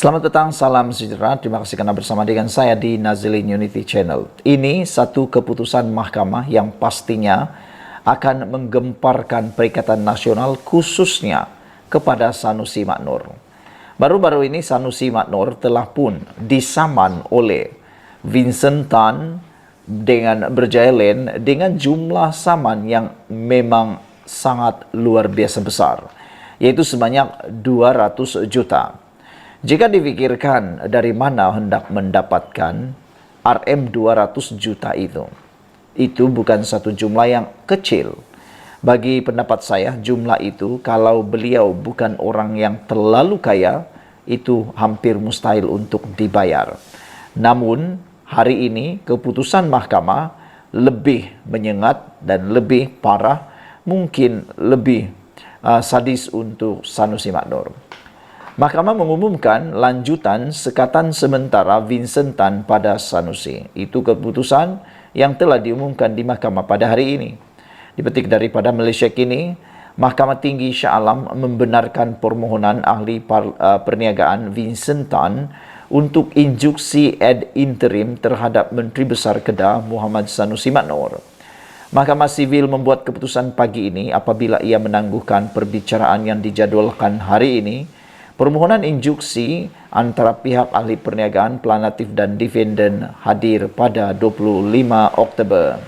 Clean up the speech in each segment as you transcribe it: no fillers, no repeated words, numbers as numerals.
Selamat petang, salam sejahtera. Terima kasih karena bersama dengan saya di Nazilin Unity Channel. Ini satu keputusan mahkamah yang pastinya akan menggemparkan Perikatan Nasional khususnya kepada Sanusi Maknur. Baru-baru ini Sanusi Maknur telah pun disaman oleh Vincent Tan dengan Berjaya Land dengan jumlah saman yang memang sangat luar biasa besar, yaitu sebanyak 200 juta. Jika dipikirkan dari mana hendak mendapatkan RM 200 juta itu bukan satu jumlah yang kecil. Bagi pendapat saya, jumlah itu kalau beliau bukan orang yang terlalu kaya, itu hampir mustahil untuk dibayar. Namun, hari ini keputusan mahkamah lebih menyengat dan lebih parah, mungkin lebih sadis untuk Sanusi Maknur. Mahkamah mengumumkan lanjutan sekatan sementara Vincent Tan pada Sanusi. Itu keputusan yang telah diumumkan di mahkamah pada hari ini. Dipetik daripada Malaysia Kini, Mahkamah Tinggi Shah Alam membenarkan permohonan ahli perniagaan Vincent Tan untuk injuksi ad interim terhadap Menteri Besar Kedah Muhammad Sanusi Maknur. Mahkamah Sivil membuat keputusan pagi ini apabila ia menangguhkan perbicaraan yang dijadualkan hari ini. Permohonan injuksi antara pihak ahli perniagaan, planatif dan defendant hadir pada 25 Oktober.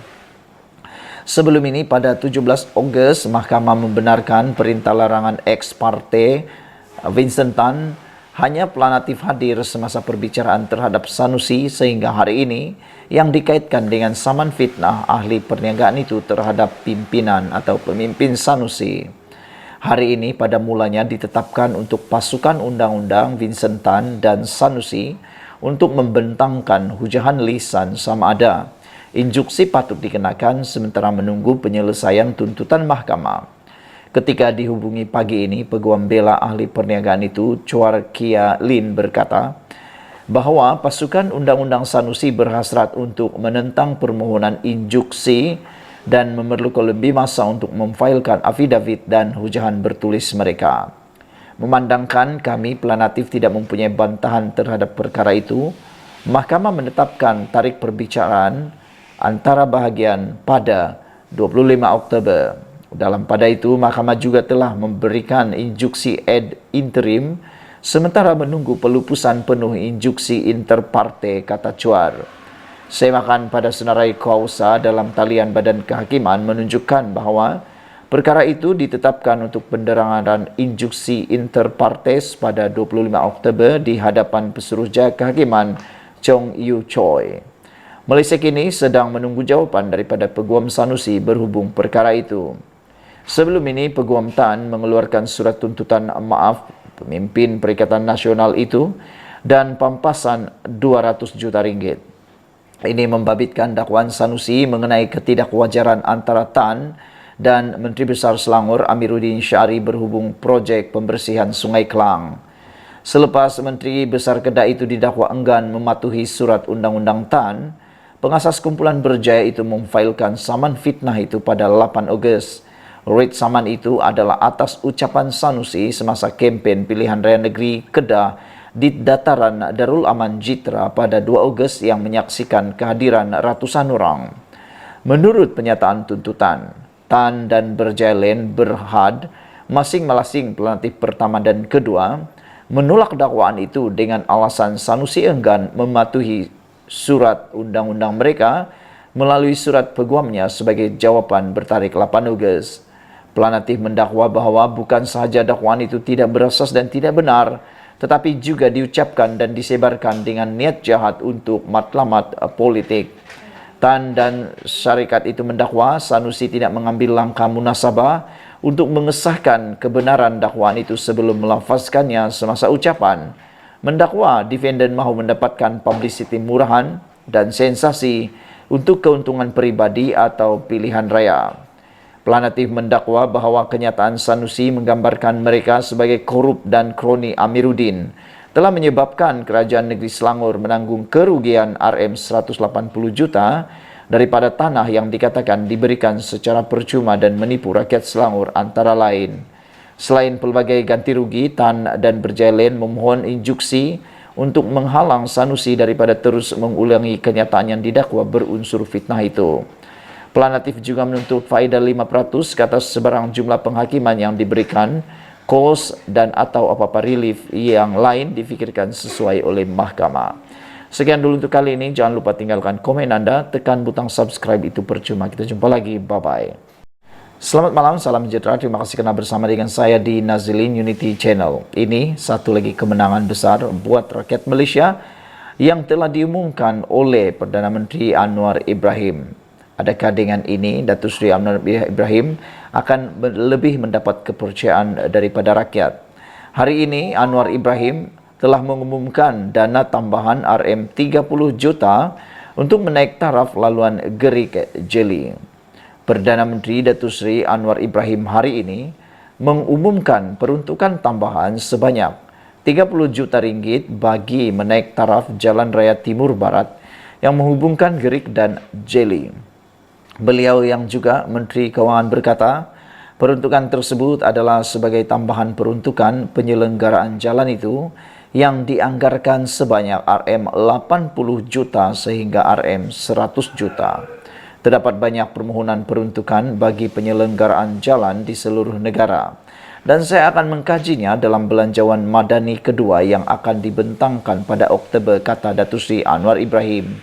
Sebelum ini pada 17 Ogos, mahkamah membenarkan perintah larangan ex parte Vincent Tan. Hanya planatif hadir semasa perbicaraan terhadap Sanusi sehingga hari ini yang dikaitkan dengan saman fitnah ahli perniagaan itu terhadap pimpinan atau pemimpin Sanusi. Hari ini pada mulanya ditetapkan untuk pasukan undang-undang Vincent Tan dan Sanusi untuk membentangkan hujahan lisan sama ada injuksi patut dikenakan sementara menunggu penyelesaian tuntutan mahkamah. Ketika dihubungi pagi ini, peguam bela ahli perniagaan itu, Chua Kia Lin berkata bahawa pasukan undang-undang Sanusi berhasrat untuk menentang permohonan injuksi dan memerlukan lebih masa untuk memfailkan afidavit dan hujahan bertulis mereka. Memandangkan kami planatif tidak mempunyai bantahan terhadap perkara itu, mahkamah menetapkan tarikh perbicaraan antara bahagian pada 25 Oktober. Dalam pada itu, mahkamah juga telah memberikan injuksi ad interim sementara menunggu pelupusan penuh injuksi inter parte, kata Chua. Semakan pada senarai kuasa dalam talian Badan Kehakiman menunjukkan bahawa perkara itu ditetapkan untuk penderangan injuksi inter partes pada 25 Oktober di hadapan Pesuruhjaya Kehakiman Chong Yu Choi. Malaysia Kini sedang menunggu jawapan daripada Peguam Sanusi berhubung perkara itu. Sebelum ini, Peguam Tan mengeluarkan surat tuntutan maaf pemimpin Perikatan Nasional itu dan pampasan 200 juta ringgit. Ini membabitkan dakwaan Sanusi mengenai ketidakwajaran antara Tan dan Menteri Besar Selangor Amiruddin Syari berhubung projek pembersihan Sungai Kelang. Selepas Menteri Besar Kedah itu didakwa enggan mematuhi surat undang-undang Tan, pengasas kumpulan Berjaya itu memfailkan saman fitnah itu pada 8 Ogos. Red saman itu adalah atas ucapan Sanusi semasa kempen pilihan raya negeri Kedah di dataran Darul Aman Jitra pada 2 Ogos yang menyaksikan kehadiran ratusan orang. Menurut pernyataan tuntutan, Tan dan Berjaya Land Berhad, masing-masing planatif pertama dan kedua, menolak dakwaan itu dengan alasan Sanusi enggan mematuhi surat undang-undang mereka melalui surat peguamnya sebagai jawapan bertarikh 8 Ogos. Planatif mendakwa bahawa bukan sahaja dakwaan itu tidak berasas dan tidak benar, tetapi juga diucapkan dan disebarkan dengan niat jahat untuk matlamat politik. Tan dan syarikat itu mendakwa Sanusi tidak mengambil langkah munasabah untuk mengesahkan kebenaran dakwaan itu sebelum melafazkannya semasa ucapan. Mendakwa defendant mahu mendapatkan publicity murahan dan sensasi untuk keuntungan peribadi atau pilihan raya. Planatif mendakwa bahawa kenyataan Sanusi menggambarkan mereka sebagai korup dan kroni Amiruddin telah menyebabkan kerajaan negeri Selangor menanggung kerugian RM 180 juta daripada tanah yang dikatakan diberikan secara percuma dan menipu rakyat Selangor antara lain. Selain pelbagai ganti rugi, Tan dan Berjaya memohon injuksi untuk menghalang Sanusi daripada terus mengulangi kenyataan yang didakwa berunsur fitnah itu. Planatif juga menuntut faedah 5% ke atas sebarang jumlah penghakiman yang diberikan, kos dan atau apa-apa relief yang lain difikirkan sesuai oleh mahkamah. Sekian dulu untuk kali ini. Jangan lupa tinggalkan komen anda, tekan butang subscribe, itu percuma. Kita jumpa lagi. Bye-bye. Selamat malam, salam sejahtera. Terima kasih kerana bersama dengan saya di Nazilin Unity Channel. Ini satu lagi kemenangan besar buat rakyat Malaysia yang telah diumumkan oleh Perdana Menteri Anwar Ibrahim. Adakah dengan ini Datuk Seri Anwar Ibrahim akan lebih mendapat kepercayaan daripada rakyat? Hari ini Anwar Ibrahim telah mengumumkan dana tambahan RM30 juta untuk menaik taraf laluan Gerik Jeli. Perdana Menteri Datuk Seri Anwar Ibrahim hari ini mengumumkan peruntukan tambahan sebanyak 30 juta ringgit bagi menaik taraf Jalan Raya Timur Barat yang menghubungkan Gerik dan Jeli. Beliau yang juga Menteri Kewangan berkata, peruntukan tersebut adalah sebagai tambahan peruntukan penyelenggaraan jalan itu yang dianggarkan sebanyak RM80 juta sehingga RM100 juta. Terdapat banyak permohonan peruntukan bagi penyelenggaraan jalan di seluruh negara dan saya akan mengkajinya dalam belanjawan madani kedua yang akan dibentangkan pada Oktober, kata Datuk Seri Anwar Ibrahim.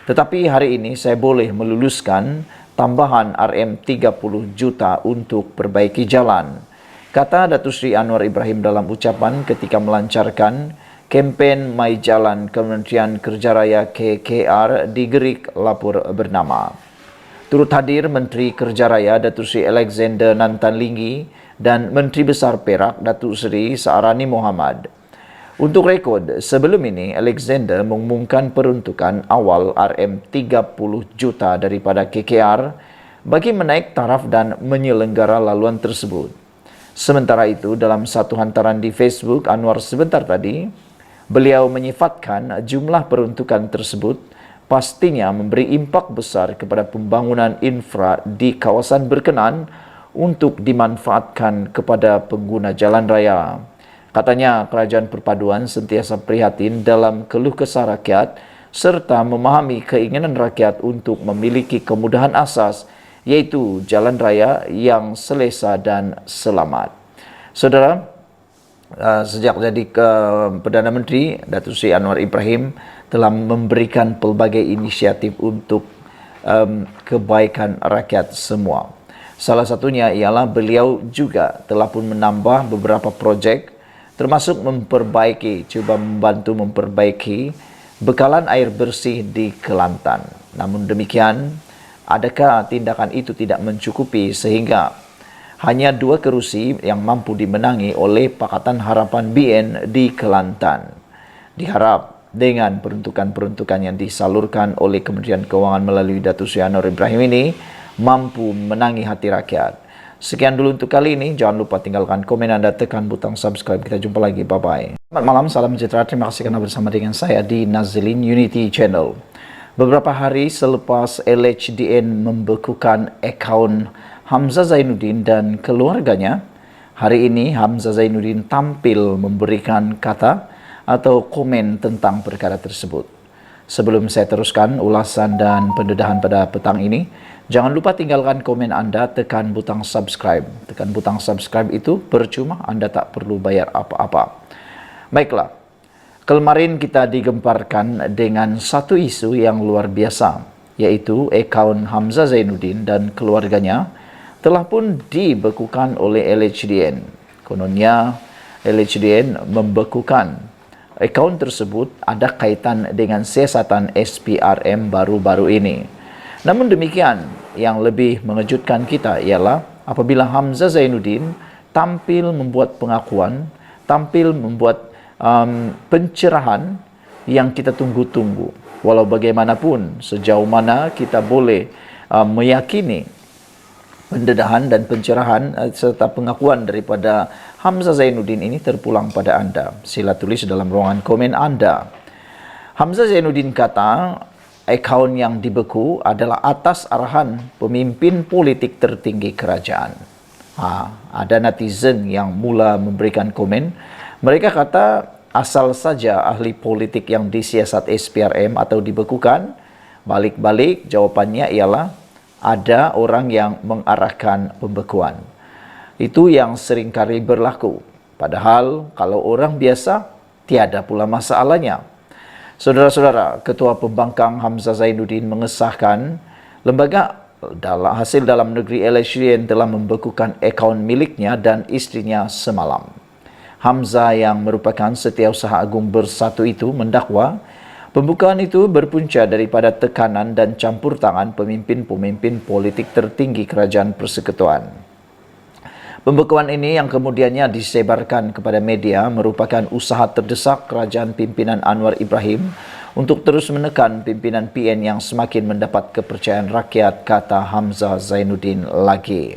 Tetapi hari ini saya boleh meluluskan tambahan RM30 juta untuk perbaiki jalan, kata Datuk Seri Anwar Ibrahim dalam ucapan ketika melancarkan kempen Mai Jalan Kementerian Kerja Raya KKR di Gerik, Lapur bernama. Turut hadir Menteri Kerja Raya Datuk Seri Alexander Nantan Linggi dan Menteri Besar Perak Datuk Seri Saarani Mohamad. Untuk rekod, sebelum ini Alexander mengumumkan peruntukan awal RM30 juta daripada KKR bagi menaik taraf dan menyelenggara laluan tersebut. Sementara itu, dalam satu hantaran di Facebook Anwar sebentar tadi, beliau menyifatkan jumlah peruntukan tersebut pastinya memberi impak besar kepada pembangunan infra di kawasan berkenaan untuk dimanfaatkan kepada pengguna jalan raya. Katanya, kerajaan perpaduan sentiasa prihatin dalam keluh kesah rakyat serta memahami keinginan rakyat untuk memiliki kemudahan asas, yaitu jalan raya yang selesa dan selamat. Saudara, sejak jadi Perdana Menteri, Datuk Seri Anwar Ibrahim telah memberikan pelbagai inisiatif untuk kebaikan rakyat semua. Salah satunya ialah beliau juga telah pun menambah beberapa projek termasuk cuba membantu memperbaiki bekalan air bersih di Kelantan. Namun demikian, adakah tindakan itu tidak mencukupi sehingga hanya 2 kerusi yang mampu dimenangi oleh Pakatan Harapan BN di Kelantan? Diharap dengan peruntukan-peruntukan yang disalurkan oleh Kementerian Kewangan melalui Datuk Seri Anwar Ibrahim ini mampu menangi hati rakyat. Sekian dulu untuk kali ini. Jangan lupa tinggalkan komen anda, tekan butang subscribe. Kita jumpa lagi. Bye-bye. Selamat malam, salam sejahtera. Terima kasih kerana bersama dengan saya di Nazilin Unity Channel. Beberapa hari selepas LHDN membekukan akaun Hamzah Zainuddin dan keluarganya, hari ini Hamzah Zainuddin tampil memberikan kata atau komen tentang perkara tersebut. Sebelum saya teruskan ulasan dan pendedahan pada petang ini, jangan lupa tinggalkan komen anda, tekan butang subscribe. Tekan butang subscribe itu percuma, anda tak perlu bayar apa-apa. Baiklah, kemarin kita digemparkan dengan satu isu yang luar biasa, yaitu akaun Hamzah Zainuddin dan keluarganya telah pun dibekukan oleh LHDN. Kononnya LHDN membekukan akaun tersebut ada kaitan dengan siasatan SPRM baru-baru ini. Namun demikian, yang lebih mengejutkan kita ialah apabila Hamzah Zainuddin tampil membuat pengakuan, tampil membuat pencerahan yang kita tunggu-tunggu. Walau bagaimanapun, sejauh mana kita boleh meyakini pendedahan dan pencerahan serta pengakuan daripada Hamzah Zainuddin ini terpulang pada anda. Sila tulis dalam ruangan komen anda. Hamzah Zainuddin kata akaun yang dibeku adalah atas arahan pemimpin politik tertinggi kerajaan. Ada netizen yang mula memberikan komen. Mereka kata asal saja ahli politik yang disiasat SPRM atau dibekukan, balik-balik jawapannya ialah ada orang yang mengarahkan pembekuan. Itu yang seringkali berlaku. Padahal kalau orang biasa, tiada pula masalahnya. Saudara-saudara, Ketua Pembangkang Hamzah Zainuddin mengesahkan lembaga hasil dalam negeri LHDN telah membekukan akaun miliknya dan istrinya semalam. Hamzah yang merupakan Setiausaha Agung Bersatu itu mendakwa pembukaan itu berpunca daripada tekanan dan campur tangan pemimpin-pemimpin politik tertinggi Kerajaan Persekutuan. Pembekuan ini yang kemudiannya disebarkan kepada media merupakan usaha terdesak kerajaan pimpinan Anwar Ibrahim untuk terus menekan pimpinan PN yang semakin mendapat kepercayaan rakyat, kata Hamzah Zainuddin lagi.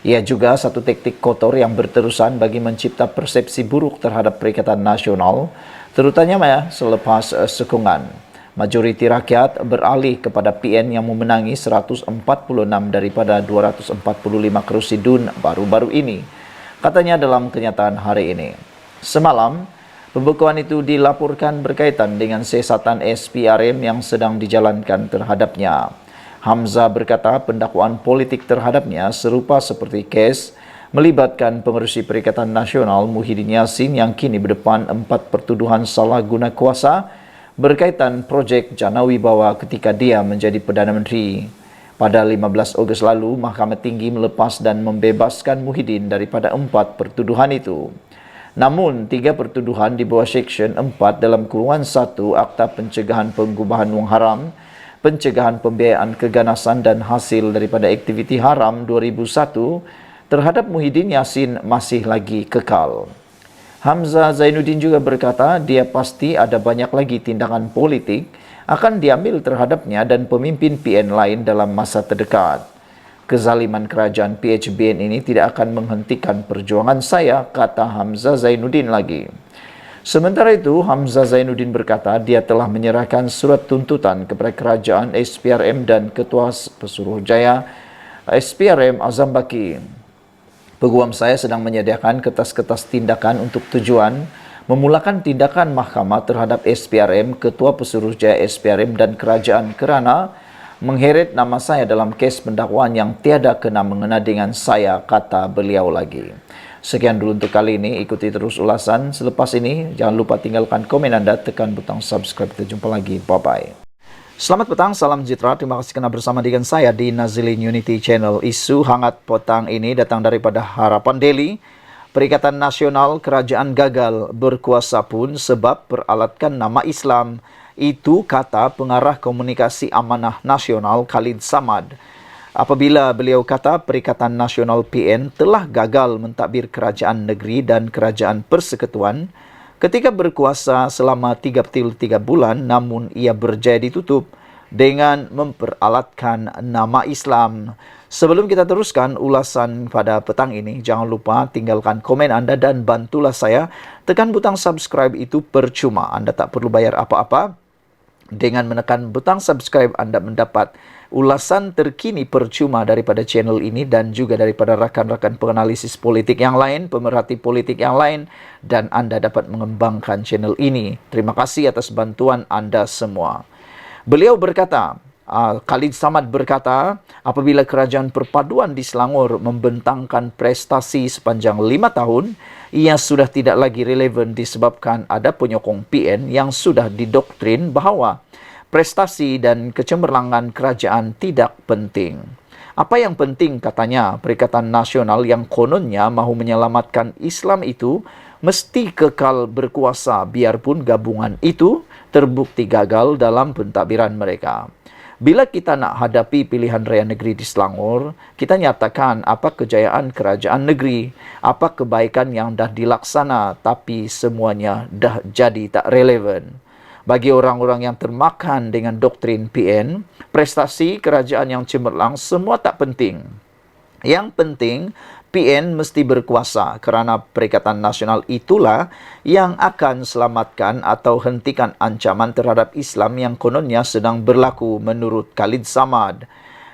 Ia juga satu taktik kotor yang berterusan bagi mencipta persepsi buruk terhadap Perikatan Nasional, terutama selepas sekungan. Majoriti rakyat beralih kepada PN yang memenangi 146 daripada 245 kerusi DUN baru-baru ini, katanya dalam kenyataan hari ini. Semalam, pembekuan itu dilaporkan berkaitan dengan siasatan SPRM yang sedang dijalankan terhadapnya. Hamzah berkata pendakwaan politik terhadapnya serupa seperti kes melibatkan pengerusi Perikatan Nasional Muhyiddin Yassin yang kini berdepan 4 pertuduhan salah guna kuasa berkaitan projek Jana Wibawa ketika dia menjadi Perdana Menteri. Pada 15 Ogos lalu, Mahkamah Tinggi melepas dan membebaskan Muhyiddin daripada 4 pertuduhan itu. Namun, 3 pertuduhan di bawah Seksyen 4 dalam kurungan 1 Akta Pencegahan Pengubahan Wang Haram, Pencegahan Pembiayaan Keganasan dan Hasil daripada Aktiviti Haram 2001 terhadap Muhyiddin Yassin masih lagi kekal. Hamzah Zainuddin juga berkata dia pasti ada banyak lagi tindakan politik akan diambil terhadapnya dan pemimpin PN lain dalam masa terdekat. Kezaliman kerajaan PHBN ini tidak akan menghentikan perjuangan saya, kata Hamzah Zainuddin lagi. Sementara itu, Hamzah Zainuddin berkata dia telah menyerahkan surat tuntutan kepada kerajaan SPRM dan Ketua Pesuruhjaya SPRM Azam Baki. Peguam saya sedang menyediakan kertas-kertas tindakan untuk tujuan memulakan tindakan mahkamah terhadap SPRM, Ketua Pesuruhjaya SPRM dan kerajaan kerana mengheret nama saya dalam kes pendakwaan yang tiada kena mengena dengan saya, kata beliau lagi. Sekian dulu untuk kali ini. Ikuti terus ulasan selepas ini. Jangan lupa tinggalkan komen Anda, tekan butang subscribe. Kita jumpa lagi. Bye-bye. Selamat petang, salam sejahtera. Terima kasih kerana bersama dengan saya di Nazilin Unity Channel. Isu hangat petang ini datang daripada Harapan Daily. Perikatan Nasional Kerajaan gagal berkuasa pun sebab peralatkan nama Islam. Itu kata pengarah komunikasi Amanah Nasional Khalid Samad. Apabila beliau kata Perikatan Nasional PN telah gagal mentadbir kerajaan negeri dan kerajaan persekutuan ketika berkuasa selama 33 bulan, namun ia berjaya ditutup dengan memperalatkan nama Islam. Sebelum kita teruskan ulasan pada petang ini, jangan lupa tinggalkan komen Anda dan bantulah saya. Tekan butang subscribe, itu percuma. Anda tak perlu bayar apa-apa. Dengan menekan butang subscribe, Anda mendapat ulasan terkini percuma daripada channel ini dan juga daripada rakan-rakan penganalisis politik yang lain, pemerhati politik yang lain, dan Anda dapat mengembangkan channel ini. Terima kasih atas bantuan Anda semua. Beliau berkata, Khalid Samad berkata, apabila kerajaan perpaduan di Selangor membentangkan prestasi sepanjang 5 tahun, ia sudah tidak lagi relevan disebabkan ada penyokong PN yang sudah didoktrin bahawa prestasi dan kecemerlangan kerajaan tidak penting. Apa yang penting, katanya, Perikatan Nasional yang kononnya mahu menyelamatkan Islam itu mesti kekal berkuasa biarpun gabungan itu terbukti gagal dalam pentadbiran mereka. Bila kita nak hadapi pilihan raya negeri di Selangor, kita nyatakan apa kejayaan kerajaan negeri, apa kebaikan yang dah dilaksana, tapi semuanya dah jadi tak relevan. Bagi orang-orang yang termakan dengan doktrin PN, prestasi kerajaan yang cemerlang semua tak penting. Yang penting, PN mesti berkuasa kerana Perikatan Nasional itulah yang akan selamatkan atau hentikan ancaman terhadap Islam yang kononnya sedang berlaku menurut Khalid Samad.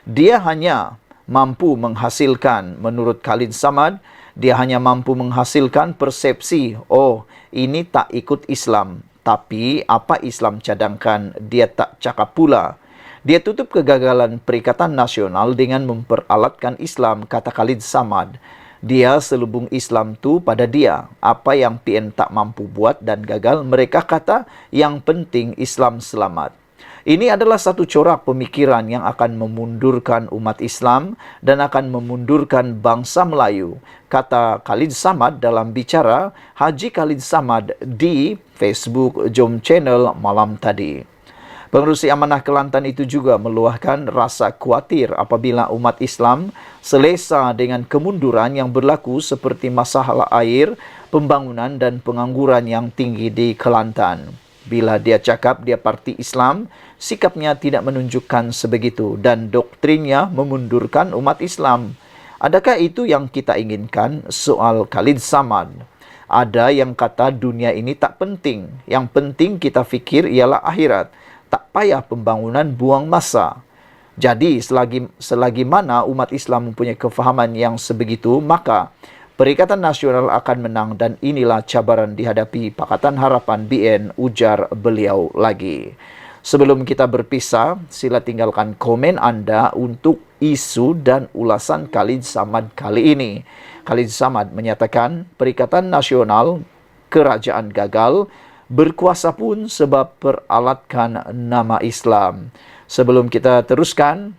Dia hanya mampu menghasilkan. Menurut Khalid Samad, dia hanya mampu menghasilkan persepsi, oh ini tak ikut Islam. Tapi apa Islam cadangkan, dia tak cakap pula. Dia tutup kegagalan Perikatan Nasional dengan memperalatkan Islam, kata Khalid Samad. Dia selubung Islam tu pada dia. Apa yang PN tak mampu buat dan gagal, mereka kata yang penting Islam selamat. Ini adalah satu corak pemikiran yang akan memundurkan umat Islam dan akan memundurkan bangsa Melayu, kata Khalid Samad dalam bicara Haji Khalid Samad di Facebook Jom Channel malam tadi. Pengerusi Amanah Kelantan itu juga meluahkan rasa khawatir apabila umat Islam selesa dengan kemunduran yang berlaku seperti masalah air, pembangunan dan pengangguran yang tinggi di Kelantan. Bila dia cakap dia parti Islam, sikapnya tidak menunjukkan sebegitu dan doktrinnya memundurkan umat Islam. Adakah itu yang kita inginkan? Soal Khalid Samad. Ada yang kata dunia ini tak penting. Yang penting kita fikir ialah akhirat. Tak payah pembangunan, buang masa. Jadi selagi mana umat Islam mempunyai kefahaman yang sebegitu, maka Perikatan Nasional akan menang dan inilah cabaran dihadapi Pakatan Harapan BN, ujar beliau lagi. Sebelum kita berpisah, sila tinggalkan komen anda untuk isu dan ulasan Khalid Samad kali ini. Khalid Samad menyatakan Perikatan Nasional kerajaan gagal, berkuasa pun sebab peralatkan nama Islam. Sebelum kita teruskan,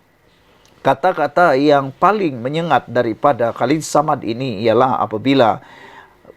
kata-kata yang paling menyengat daripada Khalid Samad ini ialah apabila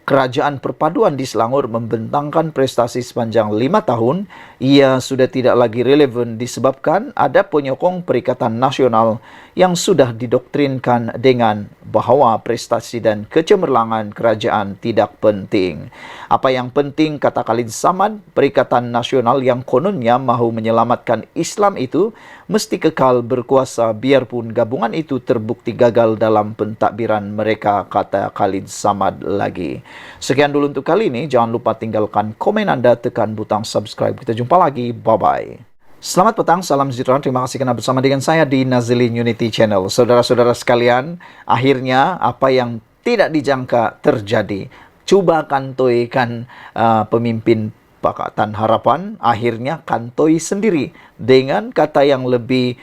Kerajaan Perpaduan di Selangor membentangkan prestasi sepanjang 5 tahun, ia sudah tidak lagi relevan disebabkan ada penyokong Perikatan Nasional yang sudah didoktrinkan dengan bahawa prestasi dan kecemerlangan kerajaan tidak penting. Apa yang penting, kata Khalid Samad, Perikatan Nasional yang kononnya mahu menyelamatkan Islam itu mesti kekal berkuasa biarpun gabungan itu terbukti gagal dalam pentadbiran mereka, kata Khalid Samad lagi. Sekian dulu untuk kali ini. Jangan lupa tinggalkan komen anda, tekan butang subscribe. Kita jumpa lagi. Bye-bye. Selamat petang, salam sejahtera. Terima kasih kerana bersama dengan saya di Nazilin Unity Channel. Saudara-saudara sekalian, akhirnya apa yang tidak dijangka terjadi. Cuba kantoikan pemimpin Pakatan Harapan, akhirnya kantoi sendiri dengan kata yang lebih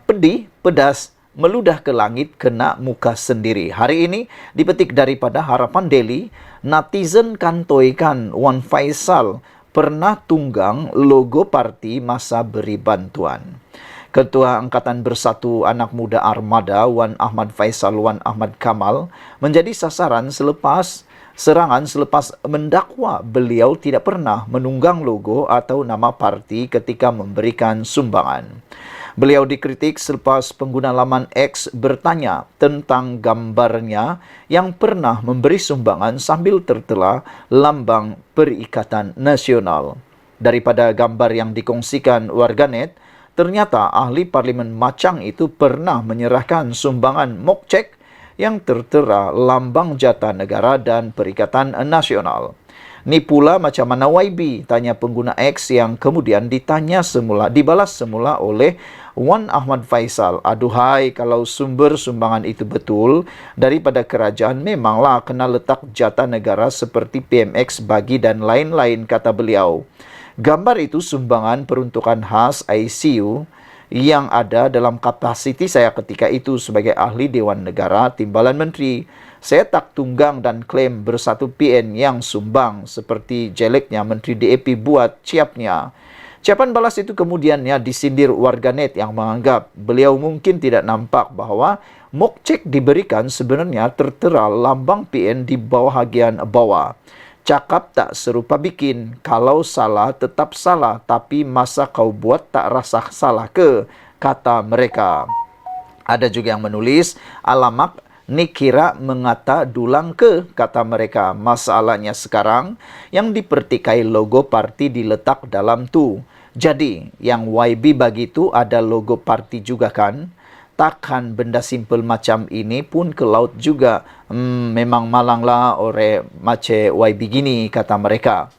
pedih, pedas, meludah ke langit, kena muka sendiri. Hari ini dipetik daripada Harapan Daily, netizen kantoikan Wan Faisal pernah tunggang logo parti masa beri bantuan. Ketua Angkatan Bersatu Anak Muda Armada Wan Ahmad Faisal Wan Ahmad Kamal menjadi sasaran serangan selepas mendakwa beliau tidak pernah menunggang logo atau nama parti ketika memberikan sumbangan. Beliau dikritik selepas pengguna laman X bertanya tentang gambarnya yang pernah memberi sumbangan sambil tertela lambang Perikatan Nasional. Daripada gambar yang dikongsikan warganet, ternyata ahli parlimen Machang itu pernah menyerahkan sumbangan mock check yang tertera lambang Jata Negara dan Perikatan Nasional. Ni pula macam mana YB, tanya pengguna X yang kemudian dibalas semula oleh Wan Ahmad Faisal. Aduhai, kalau sumber sumbangan itu betul daripada kerajaan, memanglah kena letak Jata Negara seperti PMX bagi dan lain-lain, kata beliau. Gambar itu sumbangan peruntukan khas ICU yang ada dalam kapasiti saya ketika itu sebagai ahli Dewan Negara Timbalan Menteri. Saya tak tunggang dan klaim bersatu PN yang sumbang seperti jeleknya Menteri DAP buat ciapnya. Ciapan balas itu kemudiannya disindir warganet yang menganggap beliau mungkin tidak nampak bahawa mock check diberikan sebenarnya tertera lambang PN di bahagian bawah. Cakap tak serupa bikin, kalau salah tetap salah, tapi masa kau buat tak rasa salah ke, kata mereka. Ada juga yang menulis, alamak, ni kira mengata dulang ke, kata mereka. Masalahnya sekarang, yang dipertikai logo parti diletak dalam tu. Jadi, yang YB bagi tu ada logo parti juga kan? Takkan benda simple macam ini pun ke laut juga. Memang malanglah orang macam YB gini, kata mereka.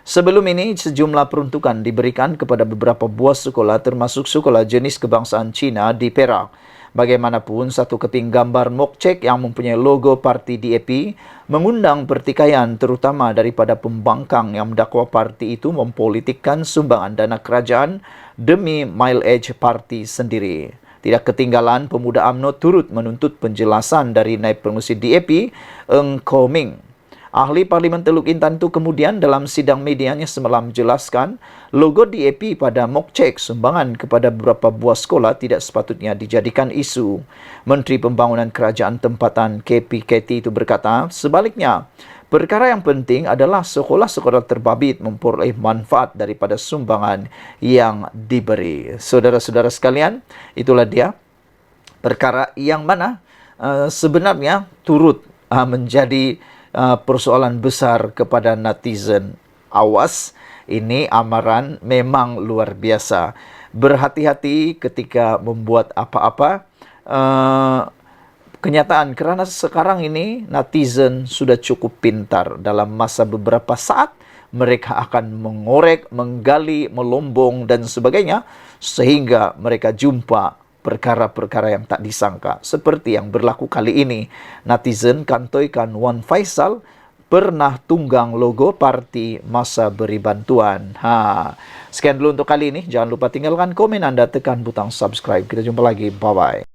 Sebelum ini, sejumlah peruntukan diberikan kepada beberapa buah sekolah termasuk sekolah jenis kebangsaan Cina di Perak. Bagaimanapun, satu keping gambar mokcek yang mempunyai logo parti DAP mengundang pertikaian terutama daripada pembangkang yang mendakwa parti itu mempolitikkan sumbangan dana kerajaan demi mileage parti sendiri. Tidak ketinggalan, pemuda UMNO turut menuntut penjelasan dari Naib Pengerusi DAP, Eng Koh Ming. Ahli Parlimen Teluk Intan itu kemudian dalam sidang medianya semalam menjelaskan logo DAP pada mokcek sumbangan kepada beberapa buah sekolah tidak sepatutnya dijadikan isu. Menteri Pembangunan Kerajaan Tempatan KPKT itu berkata, sebaliknya, perkara yang penting adalah sekolah-sekolah terbabit memperoleh manfaat daripada sumbangan yang diberi. Saudara-saudara sekalian, itulah dia perkara yang mana sebenarnya turut menjadi persoalan besar kepada netizen. Awas, ini amaran memang luar biasa. Berhati-hati ketika membuat apa-apa. Kenyataan, kerana sekarang ini netizen sudah cukup pintar. Dalam masa beberapa saat, mereka akan mengorek, menggali, melombong dan sebagainya, sehingga mereka jumpa perkara-perkara yang tak disangka. Seperti yang berlaku kali ini. Netizen kantoikan Wan Faisal pernah tunggang logo parti masa beri bantuan. Sekian dulu untuk kali ini. Jangan lupa tinggalkan komen Anda, tekan butang subscribe. Kita jumpa lagi. Bye-bye.